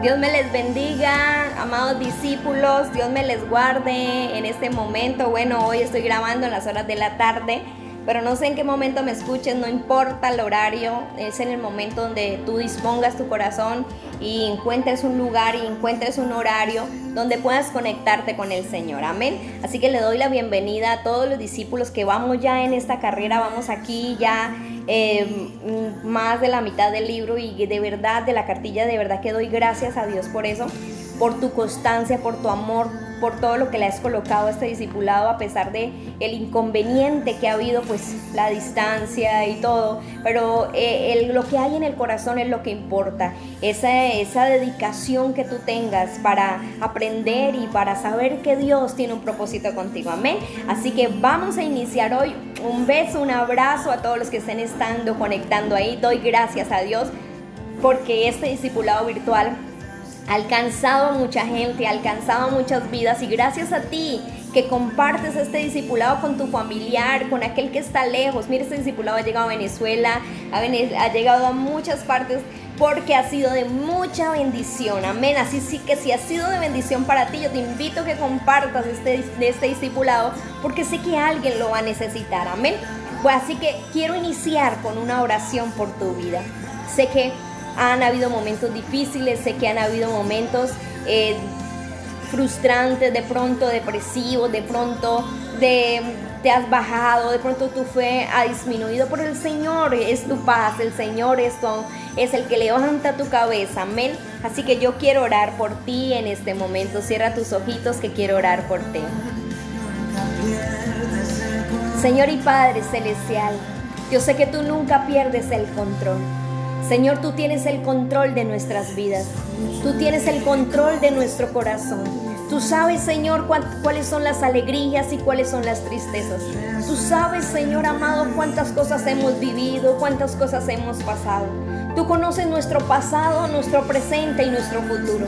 Dios me les bendiga, amados discípulos, Dios me les guarde en este momento. Bueno, hoy estoy grabando en las horas de la tarde, pero no sé en qué momento me escuches, no importa el horario, es en el momento donde tú dispongas tu corazón y encuentres un lugar y encuentres un horario donde puedas conectarte con el Señor, amén. Así que le doy la bienvenida a todos los discípulos que vamos ya en esta carrera, vamos aquí ya más de la mitad del libro y de verdad, de la cartilla, de verdad que doy gracias a Dios por eso, por tu constancia, por tu amor, por todo lo que le has colocado a este discipulado, a pesar de el inconveniente que ha habido, pues la distancia y todo, pero lo que hay en el corazón es lo que importa, esa dedicación que tú tengas para aprender y para saber que Dios tiene un propósito contigo, amén. Así que vamos a iniciar hoy. Un beso, un abrazo a todos los que estén conectando ahí. Doy gracias a Dios porque este discipulado virtual ha alcanzado a mucha gente, ha alcanzado a muchas vidas, y gracias a ti que compartes este discipulado con tu familiar, con aquel que está lejos. Mira, este discipulado ha llegado a Venezuela, ha llegado a muchas partes porque ha sido de mucha bendición, amén. Así sí que si ha sido de bendición para ti, yo te invito a que compartas este discipulado porque sé que alguien lo va a necesitar, amén. Pues así que quiero iniciar con una oración por tu vida. Sé que han habido momentos difíciles, sé que han habido momentos frustrantes, de pronto depresivos, de pronto te has bajado, de pronto tu fe ha disminuido, pero el Señor es tu paz, el Señor es el que levanta tu cabeza, amén. Así que yo quiero orar por ti en este momento. Cierra tus ojitos que quiero orar por ti. Señor y Padre Celestial, yo sé que tú nunca pierdes el control. Señor, tú tienes el control de nuestras vidas. Tú tienes el control de nuestro corazón. Tú sabes, Señor, cuáles son las alegrías y cuáles son las tristezas. Tú sabes, Señor amado, cuántas cosas hemos vivido, cuántas cosas hemos pasado. Tú conoces nuestro pasado, nuestro presente y nuestro futuro.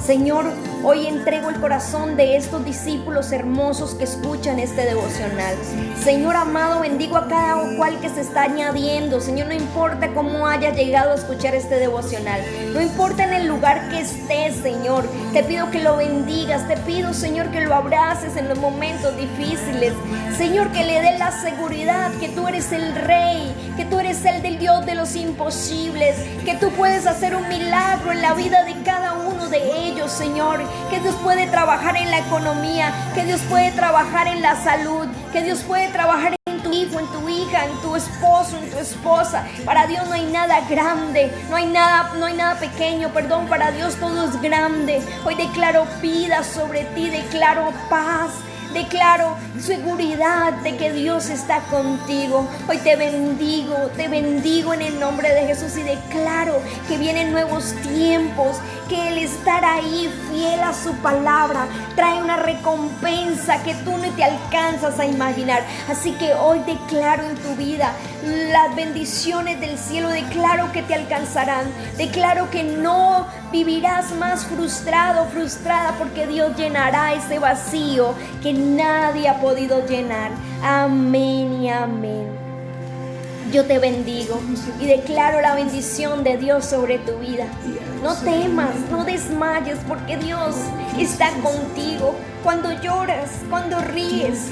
Señor, hoy entrego el corazón de estos discípulos hermosos que escuchan este devocional. Señor amado, bendigo a cada cual que se está añadiendo. Señor, no importa cómo haya llegado a escuchar este devocional, no importa en el lugar que estés, Señor, te pido que lo bendigas, te pido, Señor, que lo abraces en los momentos difíciles. Señor, que le dé la seguridad que tú eres el Rey, que tú eres el del Dios de los imposibles, que tú puedes hacer un milagro en la vida de cada uno de ellos, Señor, que Dios puede trabajar en la economía, que Dios puede trabajar en la salud, que Dios puede trabajar en tu hijo, en tu hija, en tu esposo, en tu esposa. Para Dios no hay nada grande, no hay nada pequeño, perdón, para Dios todo es grande. Hoy declaro vida sobre ti, declaro paz, declaro seguridad de que Dios está contigo. Hoy te bendigo en el nombre de Jesús y declaro que vienen nuevos tiempos, que el estar ahí fiel a su palabra trae una recompensa que tú no te alcanzas a imaginar. Así que hoy declaro en tu vida las bendiciones del cielo, declaro que te alcanzarán, declaro que no vivirás más frustrada, porque Dios llenará ese vacío que nadie ha podido llenar. Amén y amén. Yo te bendigo y declaro la bendición de Dios sobre tu vida. No temas, no desmayes, porque Dios está contigo. Cuando lloras, cuando ríes,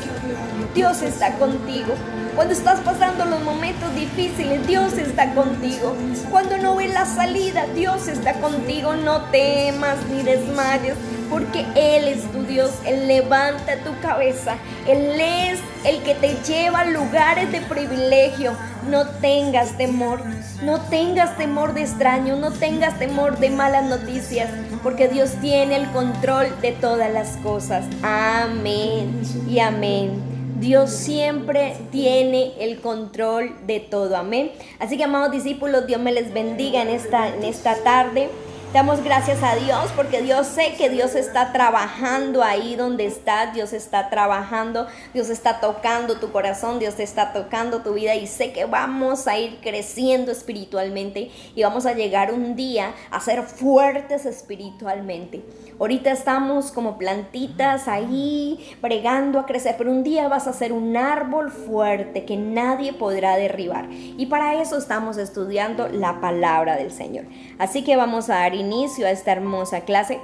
Dios está contigo. Cuando estás pasando los momentos difíciles, Dios está contigo. Cuando no ves la salida, Dios está contigo. No temas ni desmayes, porque Él es tu Dios. Él levanta tu cabeza. Él es el que te lleva a lugares de privilegio. No tengas temor. No tengas temor de extraños. No tengas temor de malas noticias, porque Dios tiene el control de todas las cosas. Amén y amén. Dios siempre tiene el control de todo, amén. Así que, amados discípulos, Dios me les bendiga en esta tarde. Damos gracias a Dios porque Dios, sé que Dios está trabajando ahí donde estás. Dios está trabajando, Dios está tocando tu corazón, Dios te está tocando tu vida, y sé que vamos a ir creciendo espiritualmente y vamos a llegar un día a ser fuertes espiritualmente. Ahorita estamos como plantitas ahí bregando a crecer, pero un día vas a ser un árbol fuerte que nadie podrá derribar, y para eso estamos estudiando la palabra del Señor. Así que vamos a dar inicio inicio a esta hermosa clase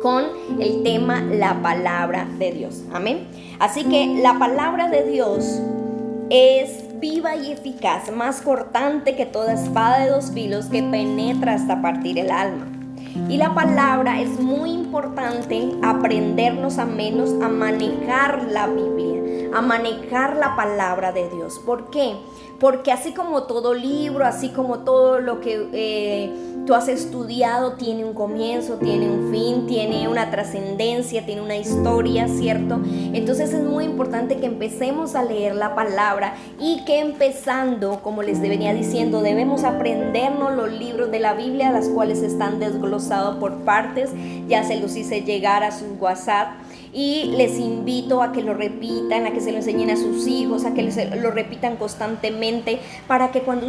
con el tema la palabra de Dios. Amén. Así que la palabra de Dios es viva y eficaz, más cortante que toda espada de dos filos, que penetra hasta partir el alma. Y la palabra es muy importante aprendernos a manejar la Biblia, a manejar la palabra de Dios. ¿Por qué? Porque así como todo libro, así como todo lo que tú has estudiado tiene un comienzo, tiene un fin, tiene una trascendencia, tiene una historia, ¿cierto? Entonces es muy importante que empecemos a leer la palabra y que empezando, como les venía diciendo, debemos aprendernos los libros de la Biblia, las cuales están desglosados por partes. Ya se los hice llegar a su WhatsApp y les invito a que lo repitan, a que se lo enseñen a sus hijos, a que lo repitan constantemente, para que cuando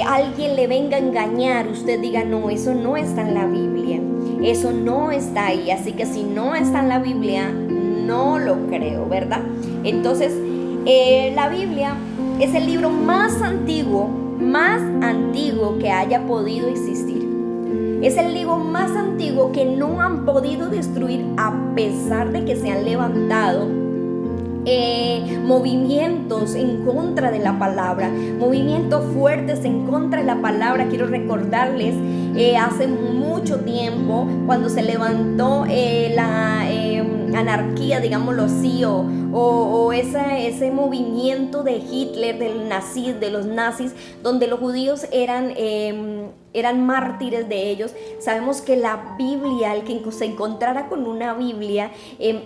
alguien le venga a engañar, usted diga: no, eso no está en la Biblia, eso no está ahí. Así que si no está en la Biblia, no lo creo, ¿verdad? Entonces la Biblia es el libro más antiguo que haya podido existir. Es el libro más antiguo que no han podido destruir, a pesar de que se han levantado movimientos en contra de la palabra, movimientos fuertes en contra de la palabra. Quiero recordarles hace mucho tiempo, cuando se levantó la anarquía, digámoslo así, o ese movimiento de Hitler, de los nazis, donde los judíos eran mártires de ellos. Sabemos que la Biblia, el que se encontrara con una Biblia,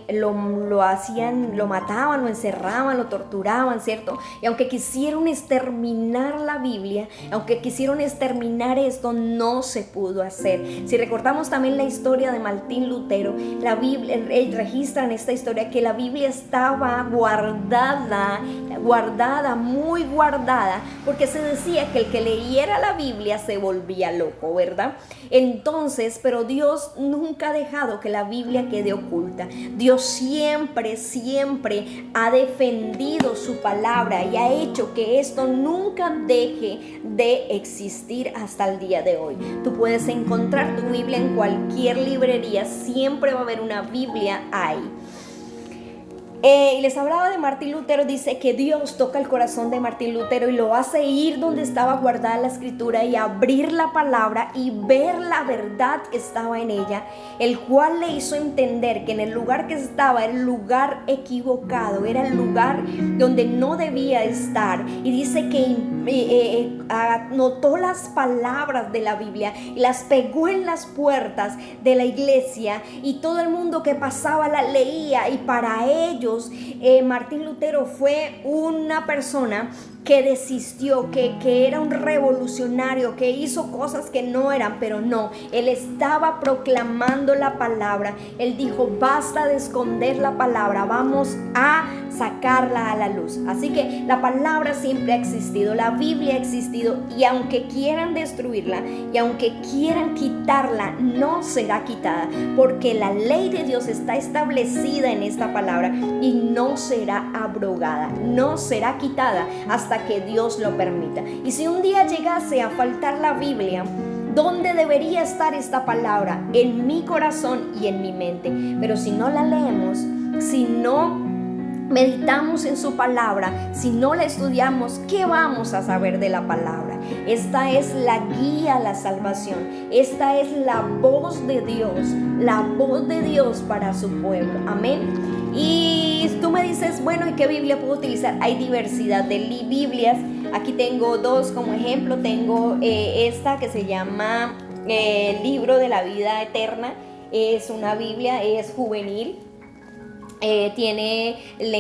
lo mataban, lo encerraban, lo torturaban, ¿cierto? Y aunque quisieron exterminar la Biblia, aunque quisieron exterminar esto, no se pudo hacer. Si recordamos también la historia de Martín Lutero, la Biblia, registran esta historia, que la Biblia estaba guardada, muy guardada, porque se decía que el que leyera la Biblia se volvía loco, ¿verdad? Entonces, pero Dios nunca ha dejado que la Biblia quede oculta. Dios siempre ha defendido su palabra y ha hecho que esto nunca deje de existir hasta el día de hoy. Tú puedes encontrar tu Biblia en cualquier librería, siempre va a haber una Biblia ahí. Y les hablaba de Martín Lutero. Dice que Dios toca el corazón de Martín Lutero y lo hace ir donde estaba guardada la escritura y abrir la palabra y ver la verdad que estaba en ella, el cual le hizo entender que en el lugar que estaba era el lugar equivocado, era el lugar donde no debía estar. Y dice que anotó las palabras de la Biblia y las pegó en las puertas de la iglesia, y todo el mundo que pasaba la leía. Y para ellos Martín Lutero fue una persona que desistió, que era un revolucionario, que hizo cosas que no eran, pero no, él estaba proclamando la palabra. Él dijo: basta de esconder la palabra, vamos a sacarla a la luz. Así que la palabra siempre ha existido, la Biblia ha existido, y aunque quieran destruirla y aunque quieran quitarla, no será quitada, porque la ley de Dios está establecida en esta palabra y no será abrogada, no será quitada hasta que Dios lo permita. Y si un día llegase a faltar la Biblia, ¿dónde debería estar esta palabra? En mi corazón y en mi mente. Pero si no la leemos, si no meditamos en su palabra, si no la estudiamos, ¿qué vamos a saber de la palabra? Esta es la guía a la salvación. Esta es la voz de Dios para su pueblo. Amén. Y tú me dices: bueno, ¿y qué Biblia puedo utilizar? Hay diversidad de Biblias. Aquí tengo dos como ejemplo. Tengo esta que se llama Libro de la Vida Eterna. Es una Biblia, es juvenil. Tiene el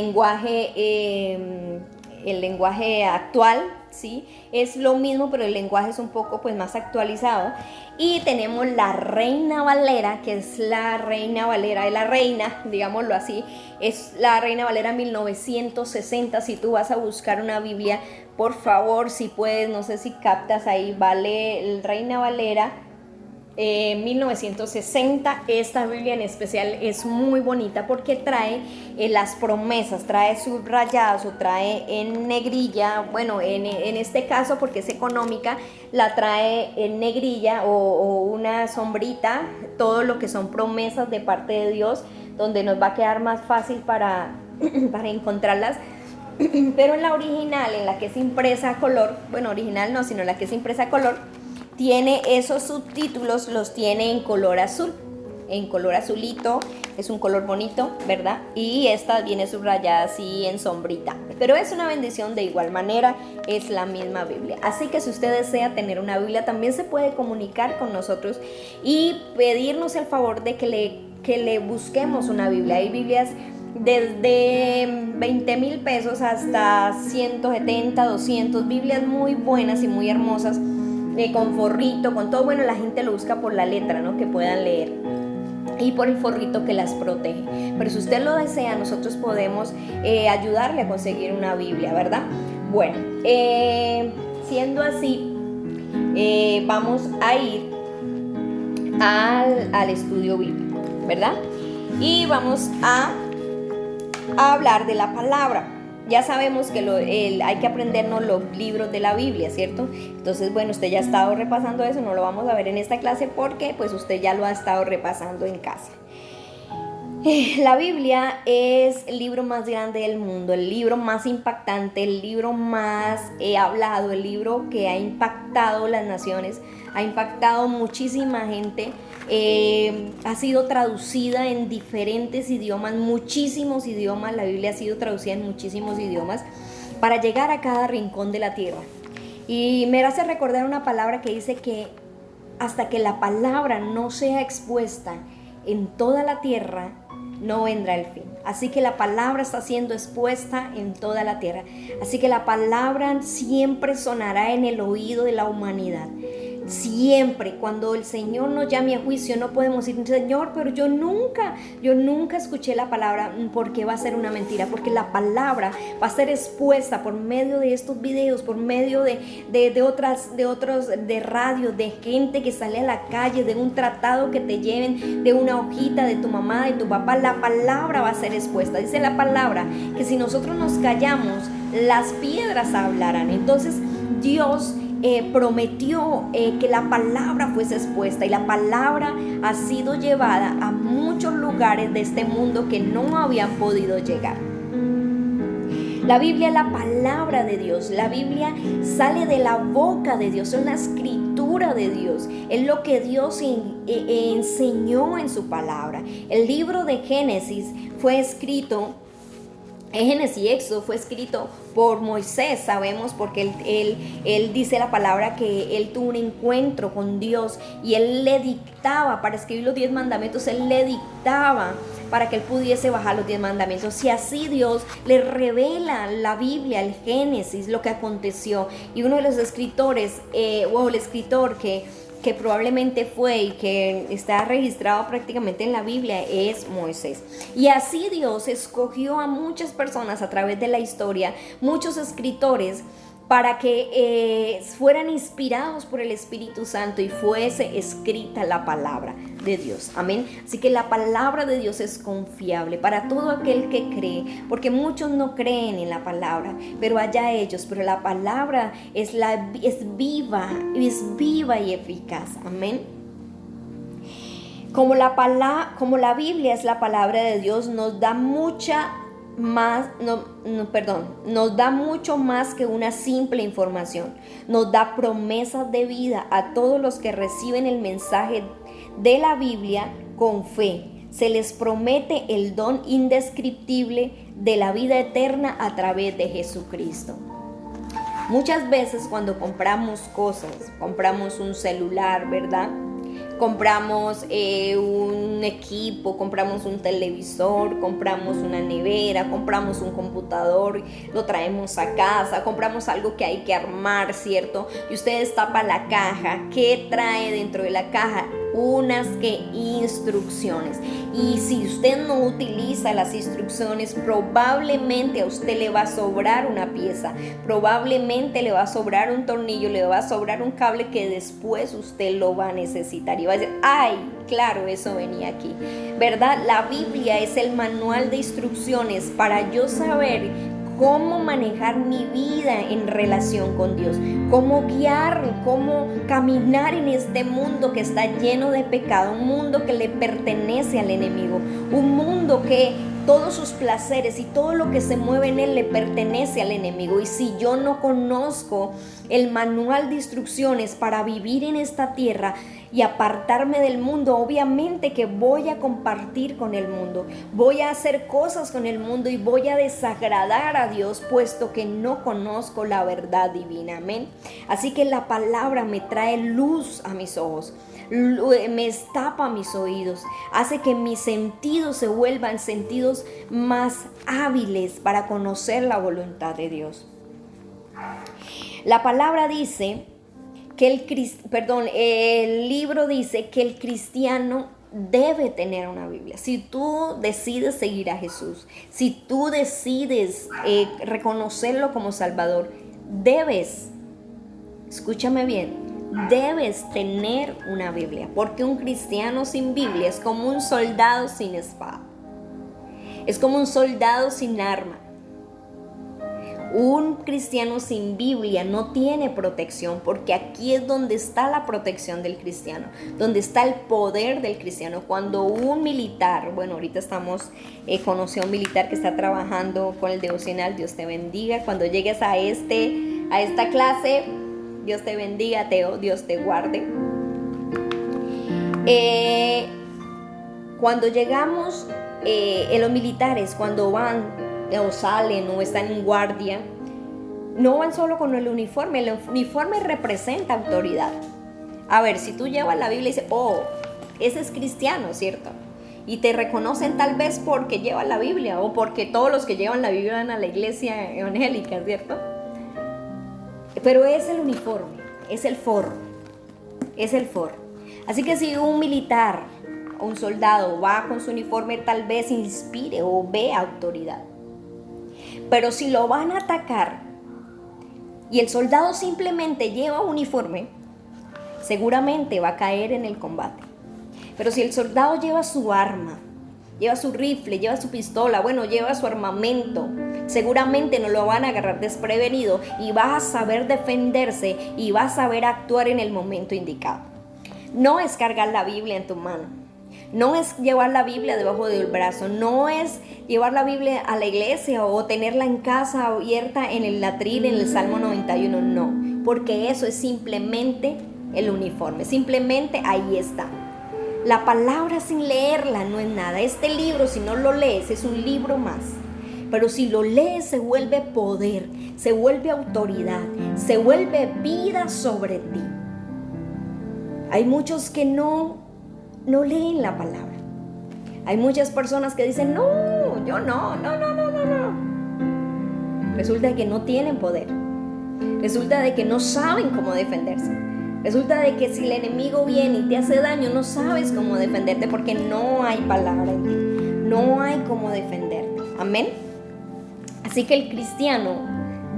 lenguaje actual, ¿sí? Es lo mismo, pero el lenguaje es un poco más actualizado. Y tenemos la Reina Valera, que es la Reina Valera de la Reina, digámoslo así. Es la Reina Valera 1960. Si tú vas a buscar una Biblia, por favor, si puedes, no sé si captas ahí, vale, el Reina Valera 1960. Esta Biblia en especial es muy bonita porque trae las promesas, trae subrayadas o trae en negrilla. Bueno, en este caso, porque es económica, la trae en negrilla o una sombrita, todo lo que son promesas de parte de Dios, donde nos va a quedar más fácil para encontrarlas. Pero en la original, en la que es impresa a color, bueno, original no, sino la que es impresa a color, tiene esos subtítulos, los tiene en color azul, en color azulito, es un color bonito, ¿verdad? Y esta viene subrayada así en sombrita, pero es una bendición de igual manera, es la misma Biblia. Así que si usted desea tener una Biblia, también se puede comunicar con nosotros y pedirnos el favor de que le busquemos una Biblia. Hay Biblias desde 20,000 pesos hasta 170, 200, Biblias muy buenas y muy hermosas, con forrito, con todo. Bueno, la gente lo busca por la letra, ¿no?, que puedan leer, y por el forrito que las protege. Pero si usted lo desea, nosotros podemos ayudarle a conseguir una Biblia, ¿verdad? Bueno, siendo así, vamos a ir al estudio bíblico, ¿verdad? Y vamos a hablar de la palabra. Ya sabemos que hay que aprendernos los libros de la Biblia, ¿cierto? Entonces, bueno, usted ya ha estado repasando eso, no lo vamos a ver en esta clase porque pues usted ya lo ha estado repasando en casa. La Biblia es el libro más grande del mundo, el libro más impactante, el libro más hablado, el libro que ha impactado las naciones, ha impactado muchísima gente. Ha sido traducida en diferentes idiomas, muchísimos idiomas. La Biblia ha sido traducida en muchísimos idiomas para llegar a cada rincón de la tierra. Y me hace recordar una palabra que dice que hasta que la palabra no sea expuesta en toda la tierra, no vendrá el fin. Así que la palabra está siendo expuesta en toda la tierra. Así que la palabra siempre sonará en el oído de la humanidad. Siempre, cuando el Señor nos llame a juicio, no podemos decir: Señor, pero yo nunca escuché la palabra, porque va a ser una mentira, porque la palabra va a ser expuesta por medio de estos videos, por medio de otros de radio, de gente que sale a la calle, de un tratado que te lleven, de una hojita de tu mamá, de tu papá. La palabra va a ser expuesta. Dice la palabra que si nosotros nos callamos, las piedras hablarán. Entonces Dios prometió que la palabra fuese expuesta, y la palabra ha sido llevada a muchos lugares de este mundo que no habían podido llegar. La Biblia es la palabra de Dios. La Biblia sale de la boca de Dios, es una escritura de Dios, es lo que Dios enseñó en su palabra. El libro de Génesis fue escrito, Génesis y Éxodo fue escrito por Moisés, sabemos, porque él dice la palabra que él tuvo un encuentro con Dios y él le dictaba para escribir los 10 mandamientos, él le dictaba para que él pudiese bajar los 10 mandamientos. Y así Dios le revela la Biblia, el Génesis, lo que aconteció. Y uno de los escritores, o el escritor que probablemente fue y que está registrado prácticamente en la Biblia, es Moisés. Y así Dios escogió a muchas personas a través de la historia, muchos escritores, para que fueran inspirados por el Espíritu Santo y fuese escrita la palabra de Dios. Amén. Así que la palabra de Dios es confiable para todo aquel que cree, porque muchos no creen en la palabra, pero allá ellos. Pero la palabra es viva y eficaz. Amén. Como la Biblia es la palabra de Dios, nos da mucho más que una simple información. Nos da promesas de vida a todos los que reciben el mensaje de la Biblia con fe. Se les promete el don indescriptible de la vida eterna a través de Jesucristo. Muchas veces cuando compramos cosas, compramos un celular, ¿verdad? Compramos un equipo, compramos un televisor, compramos una nevera, compramos un computador, lo traemos a casa, compramos algo que hay que armar, ¿cierto? Y usted destapa la caja. ¿Qué trae dentro de la caja? unas que instrucciones. Y si usted no utiliza las instrucciones, probablemente a usted le va a sobrar una pieza, probablemente le va a sobrar un tornillo, le va a sobrar un cable que después usted lo va a necesitar y va a decir, ay, claro, eso venía aquí, ¿verdad? La Biblia es el manual de instrucciones para yo saber cómo manejar mi vida en relación con Dios, cómo guiar, cómo caminar en este mundo que está lleno de pecado, un mundo que le pertenece al enemigo, un mundo que todos sus placeres y todo lo que se mueve en él le pertenece al enemigo. Y si yo no conozco el manual de instrucciones para vivir en esta tierra y apartarme del mundo, obviamente que voy a compartir con el mundo, voy a hacer cosas con el mundo y voy a desagradar a Dios, puesto que no conozco la verdad divina. Amén. Así que la palabra me trae luz a mis ojos, me destapa mis oídos, hace que mis sentidos se vuelvan sentidos más hábiles para conocer la voluntad de Dios. La palabra dice que el libro dice que el cristiano debe tener una Biblia. Si tú decides seguir a Jesús, si tú decides reconocerlo como Salvador, escúchame bien, debes tener una Biblia, porque un cristiano sin Biblia es como un soldado sin espada, es como un soldado sin arma. Un cristiano sin Biblia no tiene protección, porque aquí es donde está la protección del cristiano, donde está el poder del cristiano. Cuando un militar, bueno, ahorita conocí a un militar que está trabajando con el devocional, Dios te bendiga. Cuando llegues a esta clase, Dios te bendiga, Teo, Dios te guarde. Cuando llegamos, los militares, cuando van o salen o están en guardia, no van solo con el uniforme representa autoridad. A ver, si tú llevas la Biblia y dices, oh, ese es cristiano, ¿cierto? Y te reconocen tal vez porque lleva la Biblia, o porque todos los que llevan la Biblia van a la iglesia evangélica, ¿cierto? Pero es el uniforme, es el forro. Así que si un militar o un soldado va con su uniforme, tal vez inspire o ve autoridad. Pero si lo van a atacar y el soldado simplemente lleva uniforme, seguramente va a caer en el combate. Pero si el soldado lleva su arma, lleva su rifle, lleva su pistola, lleva su armamento, seguramente no lo van a agarrar desprevenido y va a saber defenderse y va a saber actuar en el momento indicado. No es cargar la Biblia en tu mano. No es llevar la Biblia debajo del brazo, no es llevar la Biblia a la iglesia o tenerla en casa abierta en el latril, en el Salmo 91, no, porque eso es simplemente el uniforme, simplemente ahí está. La palabra sin leerla no es nada. Este libro, si no lo lees, es un libro más, pero si lo lees se vuelve poder, se vuelve autoridad, se vuelve vida sobre ti. Hay muchos que no leen la palabra. Hay muchas personas que dicen, no, yo no. Resulta que no tienen poder. Resulta de que no saben cómo defenderse. Resulta de que si el enemigo viene y te hace daño, no sabes cómo defenderte porque no hay palabra en ti. No hay cómo defenderte. Amén. Así que el cristiano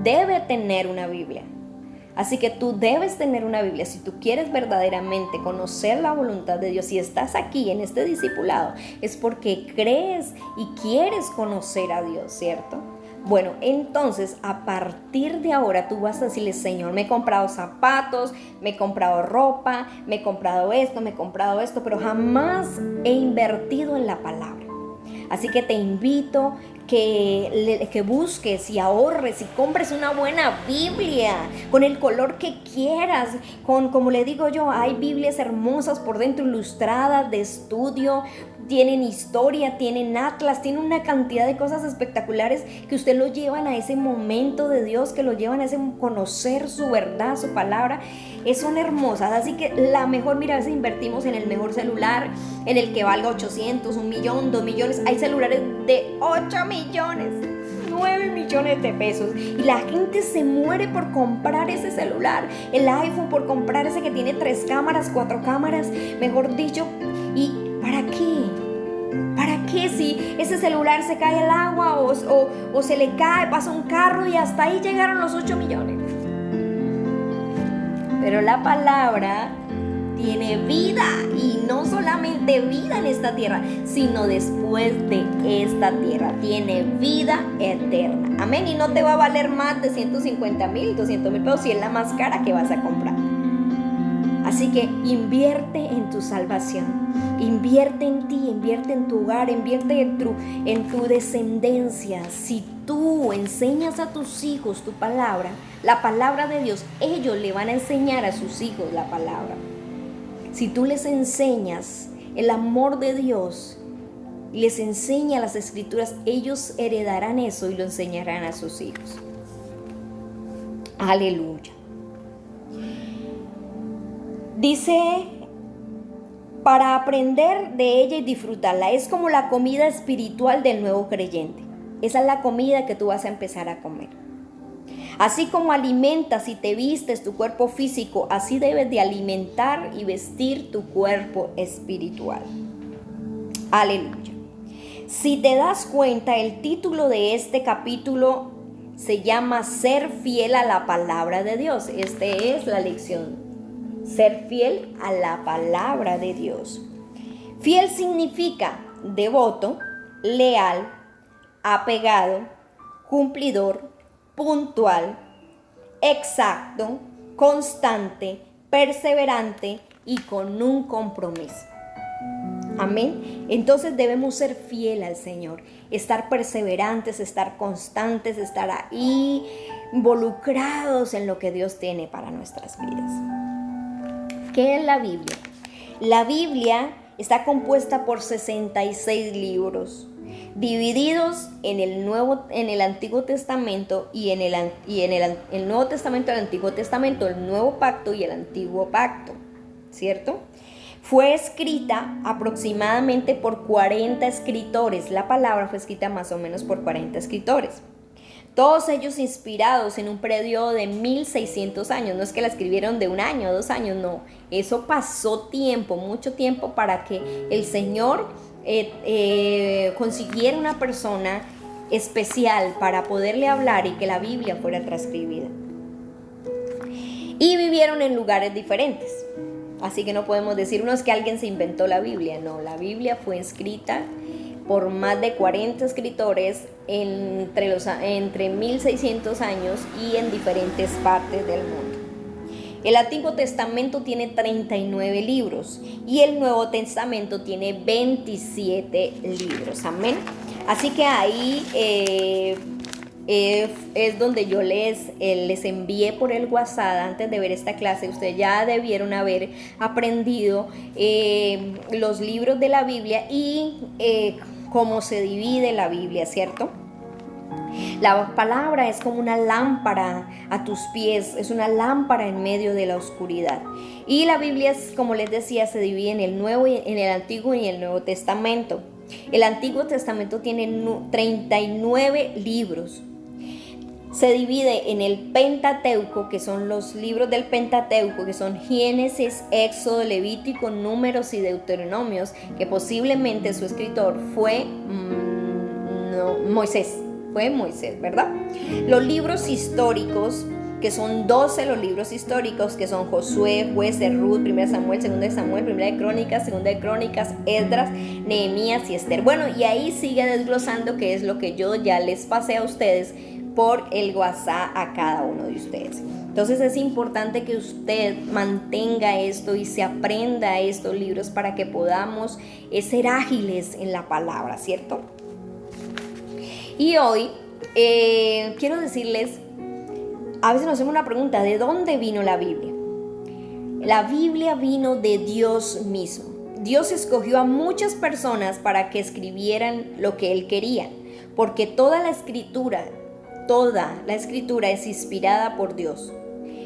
debe tener una Biblia. Así que tú debes tener una Biblia si tú quieres verdaderamente conocer la voluntad de Dios. Si estás aquí en este discipulado, es porque crees y quieres conocer a Dios, ¿cierto? Bueno, entonces a partir de ahora tú vas a decirle, Señor, me he comprado zapatos, me he comprado ropa, me he comprado esto, pero jamás he invertido en la palabra. Así que te invito que busques y ahorres y compres una buena Biblia con el color que quieras, como le digo yo, hay Biblias hermosas por dentro, ilustradas, de estudio, tienen historia, tienen atlas, tienen una cantidad de cosas espectaculares que usted lo llevan a ese momento de Dios, que lo llevan a ese conocer su verdad, su palabra. Son hermosas, así que la mejor, mira, a veces invertimos en el mejor celular, en el que valga 800, 1 millón, 2 millones. Hay celulares de 8 millones. 9 millones de pesos. Y la gente se muere por comprar ese celular, el iPhone, por comprar ese que tiene 3 cámaras, 4 cámaras, mejor dicho. ¿Y para qué? ¿Para qué si ese celular se cae al agua o se le cae, pasa un carro y hasta ahí llegaron los 8 millones? Pero la palabra tiene vida, y no solamente vida en esta tierra, sino después de esta tierra. Tiene vida eterna. Amén. Y no te va a valer más de 150,000, 200,000 pesos si es la más cara que vas a comprar. Así que invierte en tu salvación, invierte en ti, invierte en tu hogar, invierte en tu descendencia. Si tú enseñas a tus hijos tu palabra, la palabra de Dios, ellos le van a enseñar a sus hijos la palabra. Si tú les enseñas el amor de Dios, les enseñas las escrituras, ellos heredarán eso y lo enseñarán a sus hijos. Aleluya. Dice, para aprender de ella y disfrutarla. Es como la comida espiritual del nuevo creyente. Esa es la comida que tú vas a empezar a comer. Así como alimentas y te vistes tu cuerpo físico, así debes de alimentar y vestir tu cuerpo espiritual. Aleluya. Si te das cuenta, el título de este capítulo se llama Ser fiel a la palabra de Dios. Esta es la lección. Ser fiel a la palabra de Dios. Fiel significa devoto, leal, apegado, cumplidor, puntual, exacto, constante, perseverante y con un compromiso. Amén. Entonces debemos ser fiel al Señor, estar perseverantes, estar constantes, estar ahí involucrados en lo que Dios tiene para nuestras vidas. ¿Qué es la Biblia? La Biblia está compuesta por 66 libros, divididos en el Antiguo Testamento y en el Nuevo Testamento, el Antiguo Testamento, el Nuevo Pacto y el Antiguo Pacto, ¿cierto? Fue escrita aproximadamente por 40 escritores. La palabra fue escrita más o menos por 40 escritores. Todos ellos inspirados en un periodo de 1600 años. No es que la escribieron de 1 año, 2 años, no. Eso pasó tiempo, mucho tiempo, para que el Señor consiguiera una persona especial para poderle hablar y que la Biblia fuera transcribida. Y vivieron en lugares diferentes. Así que no podemos decir, no es que alguien se inventó la Biblia. No, la Biblia fue escrita por más de 40 escritores entre 1600 años y en diferentes partes del mundo. El Antiguo Testamento tiene 39 libros y el Nuevo Testamento tiene 27 libros. Amén. Así que ahí es donde yo les envié por el WhatsApp antes de ver esta clase. Ustedes ya debieron haber aprendido los libros de la Biblia y cómo se divide la Biblia, ¿cierto? La palabra es como una lámpara a tus pies, es una lámpara en medio de la oscuridad. Y la Biblia, como les decía, se divide en el Antiguo y el Nuevo Testamento. El Antiguo Testamento tiene 39 libros. Se divide en el Pentateuco, que son los libros del Pentateuco, que son Génesis, Éxodo, Levítico, Números y Deuteronomios, que posiblemente su escritor fue Moisés. Fue Moisés, ¿verdad? Los libros históricos, que son 12 los libros históricos, que son Josué, Jueces, Ruth, 1 Samuel, 2 Samuel, 1 de Crónicas, 2 de Crónicas, Esdras, Nehemías y Esther. Bueno, y ahí sigue desglosando, que es lo que yo ya les pasé a ustedes por el WhatsApp a cada uno de ustedes. Entonces es importante que usted mantenga esto y se aprenda estos libros para que podamos ser ágiles en la palabra, ¿cierto? Y hoy quiero decirles, a veces nos hacemos una pregunta, ¿de dónde vino la Biblia? La Biblia vino de Dios mismo. Dios escogió a muchas personas para que escribieran lo que Él quería, porque toda la escritura es inspirada por Dios.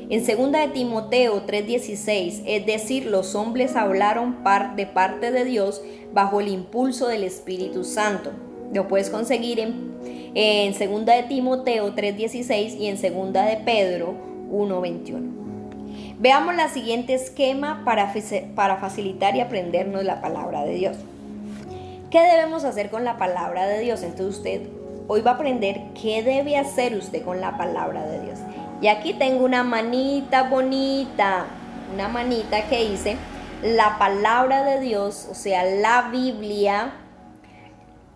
En 2 de Timoteo 3:16, es decir, los hombres hablaron de parte de Dios bajo el impulso del Espíritu Santo. Lo puedes conseguir en 2 de Timoteo 3:16 y en 2 de Pedro 1:21. Veamos la siguiente esquema para facilitar y aprendernos la palabra de Dios. ¿Qué debemos hacer con la palabra de Dios? Entonces usted hoy va a aprender qué debe hacer usted con la palabra de Dios. Y aquí tengo una manita bonita, una manita que dice la palabra de Dios, o sea, la Biblia.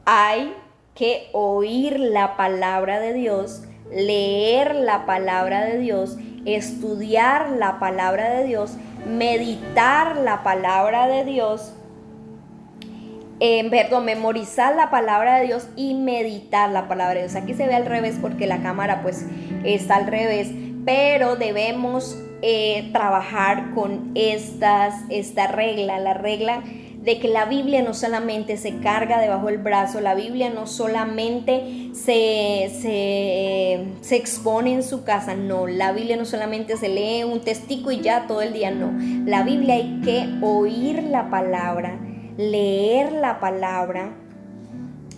Hay que oír la palabra de Dios, leer la palabra de Dios, estudiar la palabra de Dios, meditar la palabra de Dios, memorizar la palabra de Dios y meditar la palabra de Dios. Aquí se ve al revés porque la cámara pues está al revés, pero debemos trabajar con esta regla, la regla de que la Biblia no solamente se carga debajo del brazo, la Biblia no solamente se expone en su casa, no, la Biblia no solamente se lee un textico y ya todo el día, no, la Biblia hay que oír la palabra, leer la palabra,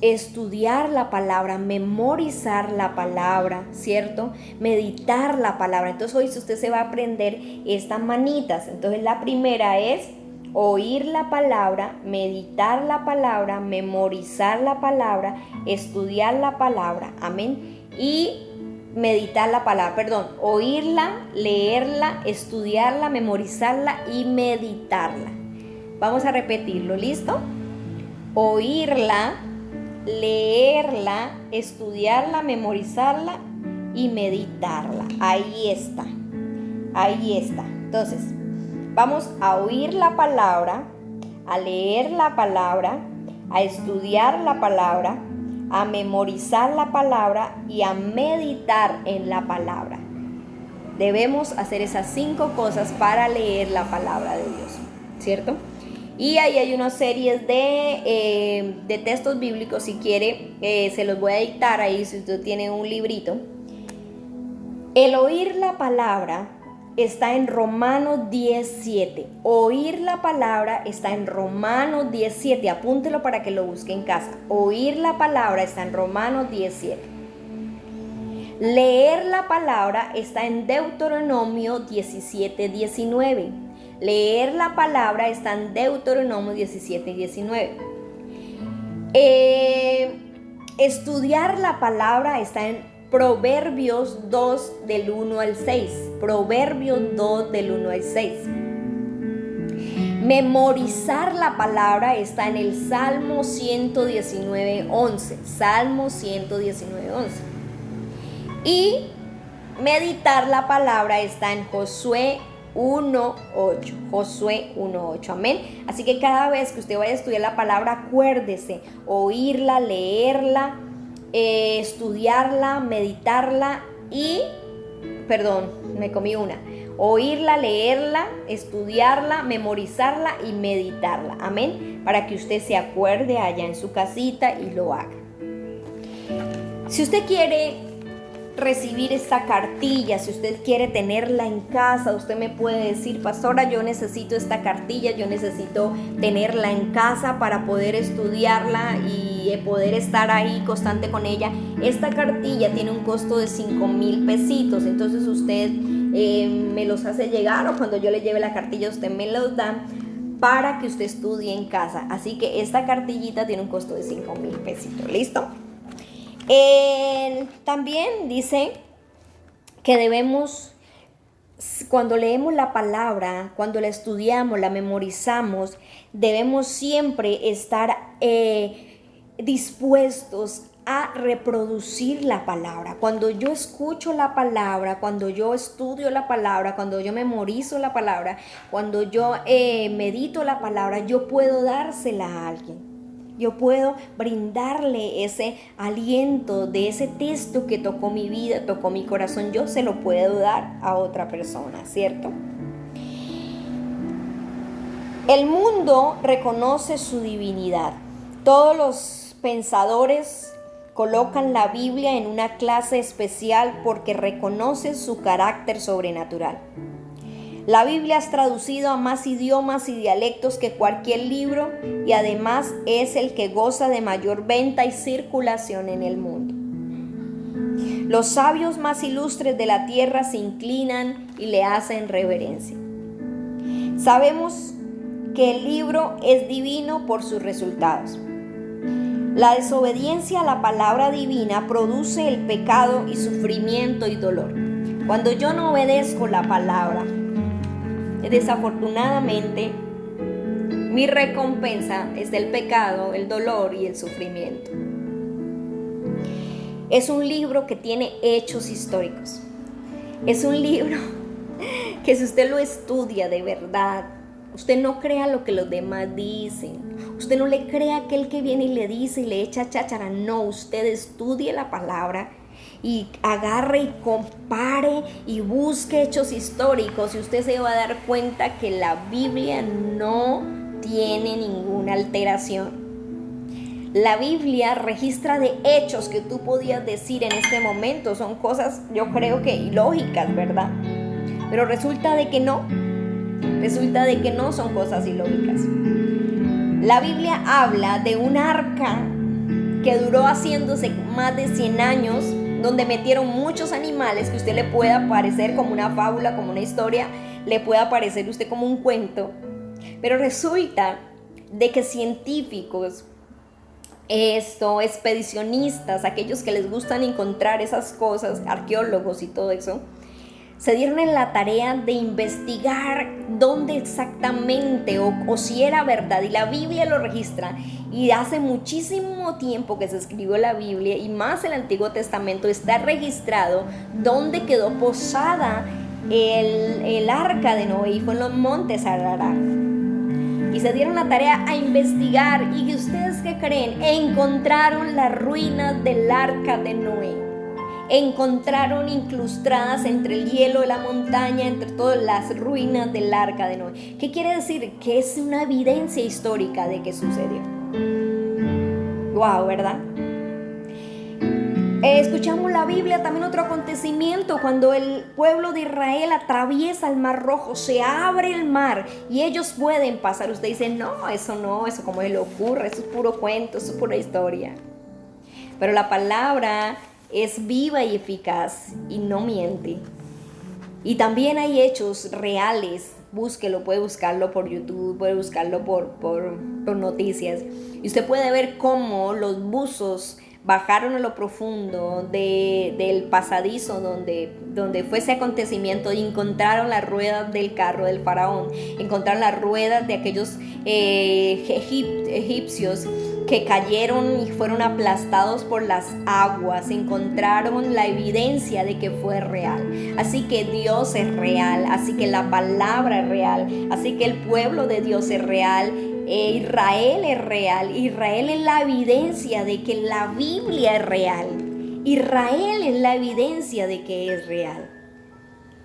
estudiar la palabra, memorizar la palabra, ¿cierto? Meditar la palabra. Entonces hoy usted se va a aprender estas manitas. Entonces la primera es oír la palabra, meditar la palabra, memorizar la palabra, estudiar la palabra, amén, y meditar la palabra, oírla, leerla, estudiarla, memorizarla y meditarla. Vamos a repetirlo, ¿listo? Oírla, leerla, estudiarla, memorizarla y meditarla. Ahí está. Entonces, vamos a oír la palabra, a leer la palabra, a estudiar la palabra, a memorizar la palabra y a meditar en la palabra. Debemos hacer esas 5 cosas para leer la palabra de Dios, ¿cierto? Y ahí hay unas series de textos bíblicos, si quiere, se los voy a dictar ahí si usted tiene un librito. El oír la palabra está en Romanos 10:7. Oír la palabra está en Romanos 10:7. Apúntelo para que lo busque en casa. Oír la palabra está en Romanos 10:7. Leer la palabra está en Deuteronomio 17:19. Leer la palabra está en Deuteronomio 17:19. Estudiar la palabra está en Proverbios 2 del 1 al 6. Proverbios 2 del 1 al 6. Memorizar la palabra está en el Salmo 119:11. Salmo 119:11. Y meditar la palabra está en Josué 1:8. Josué 1:8. Amén. Así que cada vez que usted vaya a estudiar la palabra, acuérdese, oírla, leerla, estudiarla, meditarla y, oírla, leerla, estudiarla, memorizarla y meditarla, amén, para que usted se acuerde allá en su casita y lo haga. Si usted quiere recibir esta cartilla, si usted quiere tenerla en casa, usted me puede decir: pastora, yo necesito esta cartilla, yo necesito tenerla en casa para poder estudiarla y poder estar ahí constante con ella. Esta cartilla tiene un costo de 5,000 pesitos, entonces usted me los hace llegar, o cuando yo le lleve la cartilla usted me los da para que usted estudie en casa. Así que esta cartillita tiene un costo de 5,000 pesitos, ¿listo? También dice que debemos, cuando leemos la palabra, cuando la estudiamos, la memorizamos, debemos siempre estar dispuestos a reproducir la palabra. Cuando yo escucho la palabra, cuando yo estudio la palabra, cuando yo memorizo la palabra, cuando yo medito la palabra, yo puedo dársela a alguien. Yo puedo brindarle ese aliento de ese texto que tocó mi vida, tocó mi corazón. Yo se lo puedo dar a otra persona, ¿cierto? El mundo reconoce su divinidad. Todos los pensadores colocan la Biblia en una clase especial porque reconoce su carácter sobrenatural. La Biblia es traducido a más idiomas y dialectos que cualquier libro y además es el que goza de mayor venta y circulación en el mundo. Los sabios más ilustres de la tierra se inclinan y le hacen reverencia. Sabemos que el libro es divino por sus resultados. La desobediencia a la palabra divina produce el pecado y sufrimiento y dolor. Cuando yo no obedezco la palabra, desafortunadamente, mi recompensa es el pecado, el dolor y el sufrimiento. Es un libro que tiene hechos históricos. Es un libro que si usted lo estudia de verdad, usted no crea lo que los demás dicen. Usted no le crea a aquel que viene y le dice y le echa cháchara. No, usted estudie la palabra y agarre y compare y busque hechos históricos y usted se va a dar cuenta que la Biblia no tiene ninguna alteración. La Biblia registra de hechos que tú podías decir en este momento. Son cosas, yo creo que ilógicas, ¿verdad? Pero resulta de que no son cosas ilógicas. La Biblia habla de un arca que duró haciéndose más de 100 años, donde metieron muchos animales que a usted le pueda parecer como una fábula, como una historia, le pueda parecer a usted como un cuento. Pero resulta de que científicos, expedicionistas, aquellos que les gustan encontrar esas cosas, arqueólogos y todo eso, se dieron en la tarea de investigar dónde exactamente o si era verdad, y la Biblia lo registra. Y hace muchísimo tiempo que se escribió la Biblia, y más el Antiguo Testamento, está registrado dónde quedó posada el arca de Noé, y fue en los montes Ararat. Y se dieron la tarea a investigar, y ¿ustedes qué creen? Encontraron las ruinas del arca de Noé. Encontraron incrustadas entre el hielo de la montaña, entre todas las ruinas del arca de Noé. ¿Qué quiere decir? Que es una evidencia histórica de que sucedió. Wow, ¿verdad? Escuchamos la Biblia también otro acontecimiento cuando el pueblo de Israel atraviesa el Mar Rojo, se abre el mar y ellos pueden pasar. Usted dice, no, eso como le ocurre, eso es puro cuento, eso es pura historia. Pero la palabra es viva y eficaz y no miente. Y también hay hechos reales. Búsquelo, puede buscarlo por YouTube, puede buscarlo por noticias. Y usted puede ver cómo los buzos bajaron a lo profundo del pasadizo donde fue ese acontecimiento y encontraron las ruedas del carro del faraón, encontraron las ruedas de aquellos egipcios que cayeron y fueron aplastados por las aguas, encontraron la evidencia de que fue real. Así que Dios es real, así que la palabra es real, así que el pueblo de Dios es real. Israel es real. Israel es la evidencia de que la Biblia es real. Israel es la evidencia de que es real.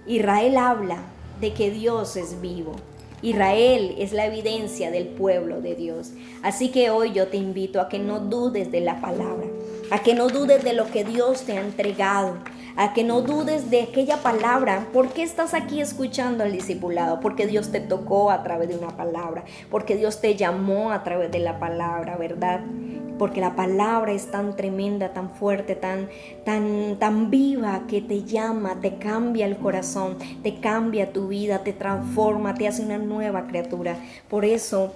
Israel habla de que Dios es vivo. Israel es la evidencia del pueblo de Dios. Así que hoy yo te invito a que no dudes de la palabra, a que no dudes de lo que Dios te ha entregado, a que no dudes de aquella palabra. ¿Por qué estás aquí escuchando al discipulado? Porque Dios te tocó a través de una palabra, porque Dios te llamó a través de la palabra, ¿verdad? Porque la palabra es tan tremenda, tan fuerte, tan viva, que te llama, te cambia el corazón, te cambia tu vida, te transforma, te hace una nueva criatura. Por eso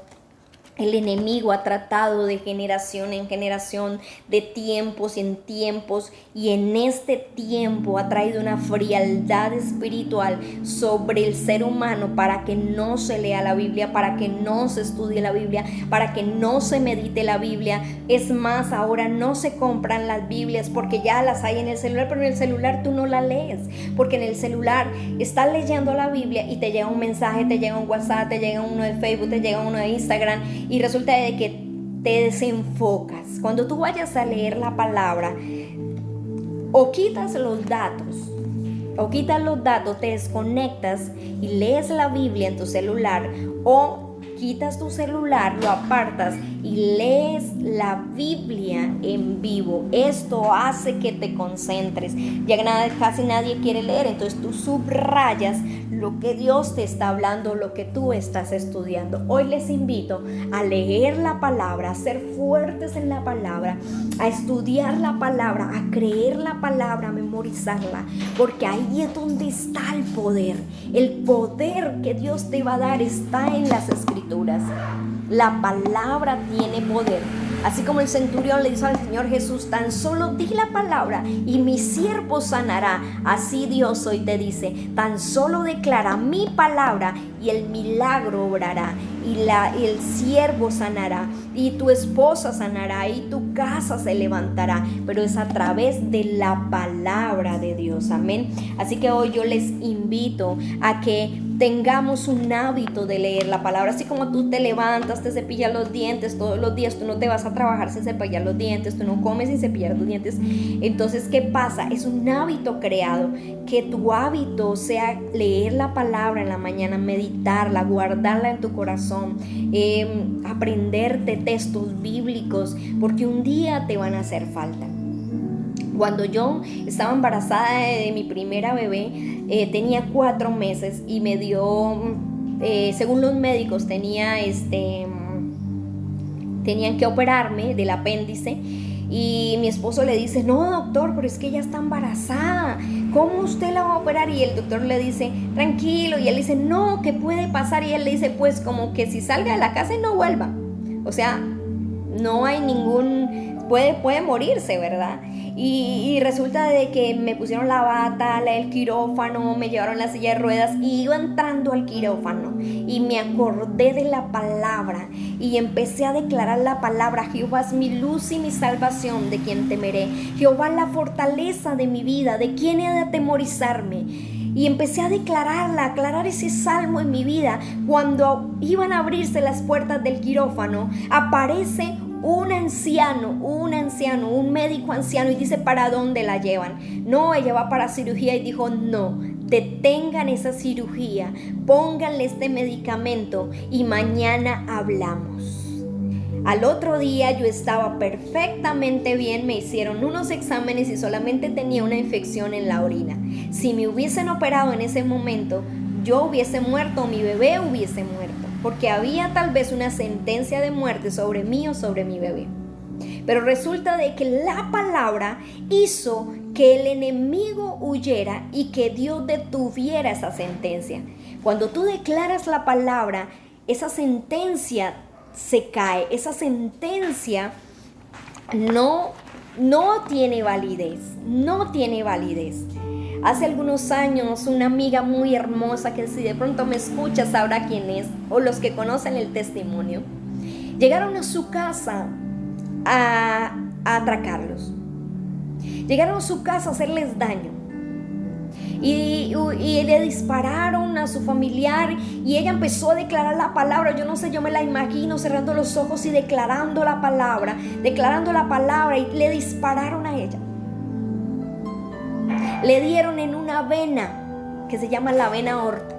el enemigo ha tratado de generación en generación, de tiempos en tiempos, y en este tiempo ha traído una frialdad espiritual sobre el ser humano para que no se lea la Biblia, para que no se estudie la Biblia, para que no se medite la Biblia. Es más, ahora no se compran las Biblias porque ya las hay en el celular, pero en el celular tú no la lees, porque en el celular estás leyendo la Biblia y te llega un mensaje, te llega un WhatsApp, te llega uno de Facebook, te llega uno de Instagram, y resulta de que te desenfocas. Cuando tú vayas a leer la palabra, o quitas los datos, te desconectas y lees la Biblia en tu celular, o quitas tu celular, lo apartas y lees la Biblia en vivo. Esto hace que te concentres. Ya casi nadie quiere leer, entonces tú subrayas lo que Dios te está hablando, lo que tú estás estudiando. Hoy les invito a leer la palabra, a ser fuertes en la palabra, a estudiar la palabra, a creer la palabra, a memorizarla, porque ahí es donde está el poder. El poder que Dios te va a dar está en las Escrituras. La palabra tiene poder. Así como el centurión le dijo al Señor Jesús, tan solo di la palabra y mi siervo sanará. Así Dios hoy te dice, tan solo declara mi palabra y el milagro obrará. Y el siervo sanará, y tu esposa sanará, y tu casa se levantará. Pero es a través de la palabra de Dios. Amén. Así que hoy yo les invito a que tengamos un hábito de leer la palabra. Así como tú te levantas, te cepillas los dientes todos los días, tú no te vas a trabajar sin cepillar los dientes, tú no comes sin cepillar los dientes. Entonces, ¿qué pasa? Es un hábito creado. Que tu hábito sea leer la palabra en la mañana, meditarla, guardarla en tu corazón, aprenderte textos bíblicos, porque un día te van a hacer falta. Cuando yo estaba embarazada de mi primera bebé, tenía 4 meses y me dio, según los médicos, tenían que operarme del apéndice. Y mi esposo le dice, no doctor, pero es que ella está embarazada, ¿cómo usted la va a operar? Y el doctor le dice, tranquilo, y él dice, no, ¿qué puede pasar? Y él le dice, pues como que si salga de la casa y no vuelva, o sea, no hay ningún, puede morirse, ¿verdad? Y resulta de que me pusieron la bata, el quirófano, me llevaron la silla de ruedas y iba entrando al quirófano y me acordé de la palabra y empecé a declarar la palabra: Jehová es mi luz y mi salvación, ¿de quién temeré? Jehová es la fortaleza de mi vida, ¿de quién he de atemorizarme? Y empecé a declararla, a aclarar ese salmo en mi vida. Cuando iban a abrirse las puertas del quirófano, aparece un anciano, un médico anciano, y dice, ¿para dónde la llevan? No, ella va para cirugía. Y dijo, no, detengan esa cirugía, pónganle este medicamento y mañana hablamos. Al otro día yo estaba perfectamente bien, me hicieron unos exámenes y solamente tenía una infección en la orina. Si me hubiesen operado en ese momento, yo hubiese muerto, mi bebé hubiese muerto, porque había tal vez una sentencia de muerte sobre mí o sobre mi bebé. Pero resulta de que la palabra hizo que el enemigo huyera y que Dios detuviera esa sentencia. Cuando tú declaras la palabra, esa sentencia se cae, esa sentencia no tiene validez, no tiene validez. Hace algunos años, una amiga muy hermosa, que si de pronto me escucha sabrá quién es, o los que conocen el testimonio, llegaron a su casa a atracarlos. Llegaron a su casa a hacerles daño. Y le dispararon a su familiar y ella empezó a declarar la palabra. Yo no sé, yo me la imagino cerrando los ojos y declarando la palabra y le dispararon a ella. Le dieron en una vena que se llama la vena aorta,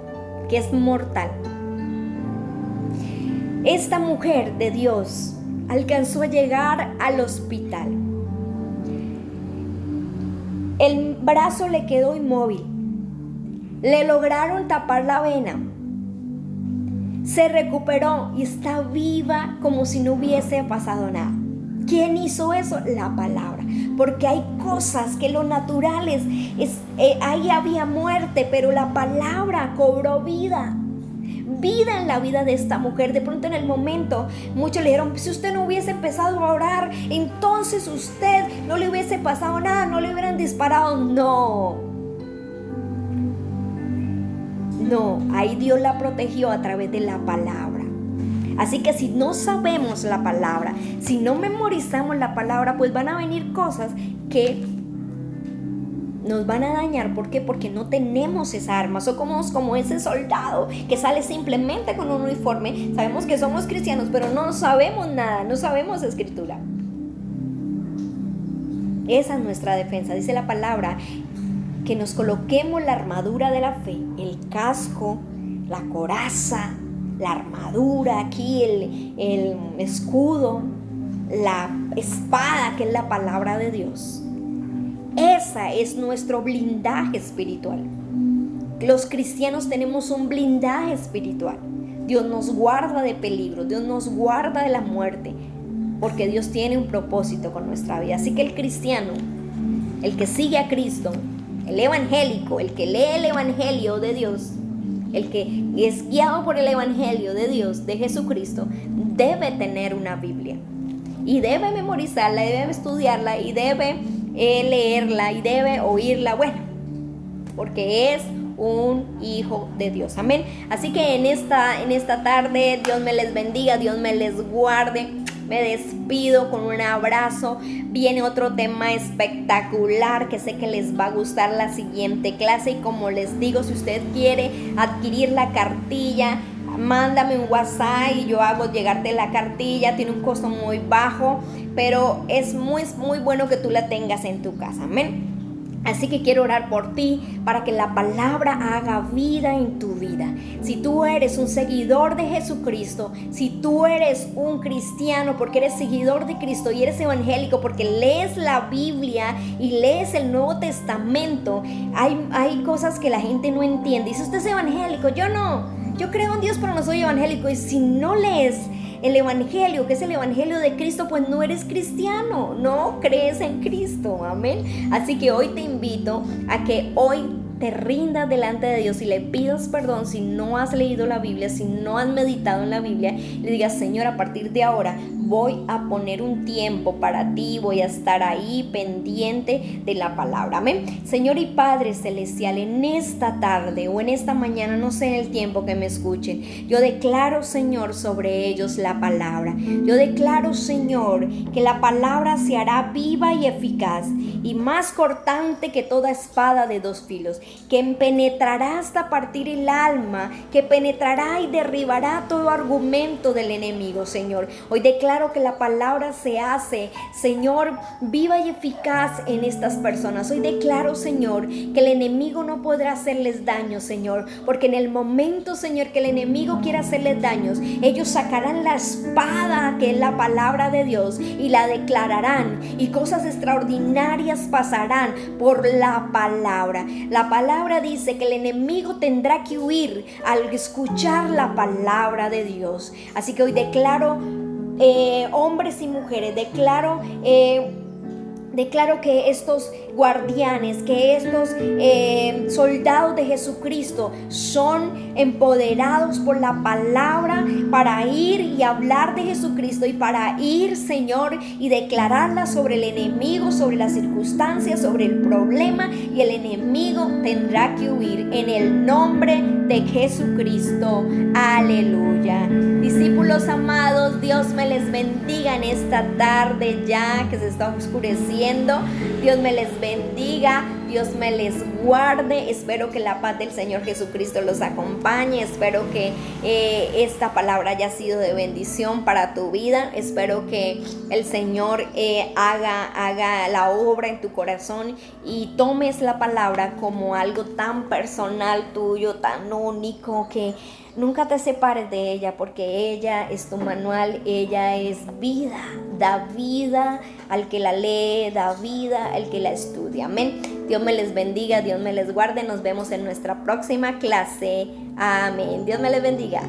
que es mortal. Esta mujer de Dios alcanzó a llegar al hospital. El brazo le quedó inmóvil. Le lograron tapar la vena. Se recuperó y está viva como si no hubiese pasado nada. ¿Quién hizo eso? La palabra. Porque hay cosas que lo natural ahí había muerte, pero la palabra cobró vida en la vida de esta mujer. De pronto en el momento muchos le dijeron, si usted no hubiese empezado a orar, entonces usted no le hubiese pasado nada, no le hubieran disparado. No, ahí Dios la protegió a través de la palabra. Así que si no sabemos la palabra, si no memorizamos la palabra, pues van a venir cosas que nos van a dañar. ¿Por qué? Porque no tenemos esa arma. Somos como ese soldado que sale simplemente con un uniforme. Sabemos que somos cristianos, pero no sabemos nada, no sabemos escritura. Esa es nuestra defensa. Dice la palabra que nos coloquemos la armadura de la fe, el casco, la coraza, la armadura, aquí el escudo, la espada, que es la palabra de Dios. Esa es nuestro blindaje espiritual. Los cristianos tenemos un blindaje espiritual. Dios nos guarda de peligro, Dios nos guarda de la muerte, porque Dios tiene un propósito con nuestra vida. Así que el cristiano, el que sigue a Cristo, el evangélico, el que lee el evangelio de Dios, el que es guiado por el evangelio de Dios, de Jesucristo, debe tener una Biblia y debe memorizarla, y debe estudiarla, y debe leerla, y debe oírla, bueno, porque es un hijo de Dios, amén. Así que en esta tarde, Dios me les bendiga, Dios me les guarde. Me despido con un abrazo. Viene otro tema espectacular que sé que les va a gustar la siguiente clase. Y como les digo, si usted quiere adquirir la cartilla, mándame un WhatsApp y yo hago llegarte la cartilla. Tiene un costo muy bajo, pero es muy bueno que tú la tengas en tu casa, amén. Así que quiero orar por ti para que la palabra haga vida en tu vida. Si tú eres un seguidor de Jesucristo, si tú eres un cristiano porque eres seguidor de Cristo y eres evangélico porque lees la Biblia y lees el Nuevo Testamento, hay cosas que la gente no entiende. Dice, usted es evangélico, yo no. Yo creo en Dios pero no soy evangélico. Y si no lees el evangelio, que es el evangelio de Cristo, pues no eres cristiano, no crees en Cristo, amén. Así que hoy te invito a que hoy te rindas delante de Dios y le pidas perdón si no has leído la Biblia, si no has meditado en la Biblia, le digas, Señor, a partir de ahora voy a poner un tiempo para ti, voy a estar ahí pendiente de la palabra, amén. Señor y Padre Celestial, en esta tarde o en esta mañana, no sé el tiempo que me escuchen, yo declaro, Señor, sobre ellos la palabra. Yo declaro, Señor, que la palabra se hará viva y eficaz y más cortante que toda espada de dos filos, que penetrará hasta partir el alma, que penetrará y derribará todo argumento del enemigo, Señor. Hoy declaro que la palabra se hace, Señor, viva y eficaz en estas personas. Hoy declaro, Señor, que el enemigo no podrá hacerles daño, Señor, porque en el momento, Señor, que el enemigo quiera hacerles daños, ellos sacarán la espada que es la palabra de Dios y la declararán, y cosas extraordinarias pasarán por la palabra. La palabra dice que el enemigo tendrá que huir al escuchar la palabra de Dios. Así que hoy declaro, hombres y mujeres, declaro que estos guardianes, que estos soldados de Jesucristo son empoderados por la palabra para ir y hablar de Jesucristo y para ir, Señor, y declararla sobre el enemigo, sobre las circunstancias, sobre el problema, y el enemigo tendrá que huir en el nombre de Jesucristo. Aleluya. Discípulos amados, Dios me les bendiga en esta tarde ya que se está oscureciendo. Dios me les bendiga, Dios me les guarde. Espero que la paz del Señor Jesucristo los acompañe. Espero que esta palabra haya sido de bendición para tu vida. Espero que el Señor haga la obra en tu corazón y tomes la palabra como algo tan personal tuyo, tan único, que nunca te separes de ella, porque ella es tu manual, ella es vida, da vida al que la lee, da vida al que la estudia, amén. Dios me les bendiga, Dios me les guarde, nos vemos en nuestra próxima clase, amén. Dios me les bendiga.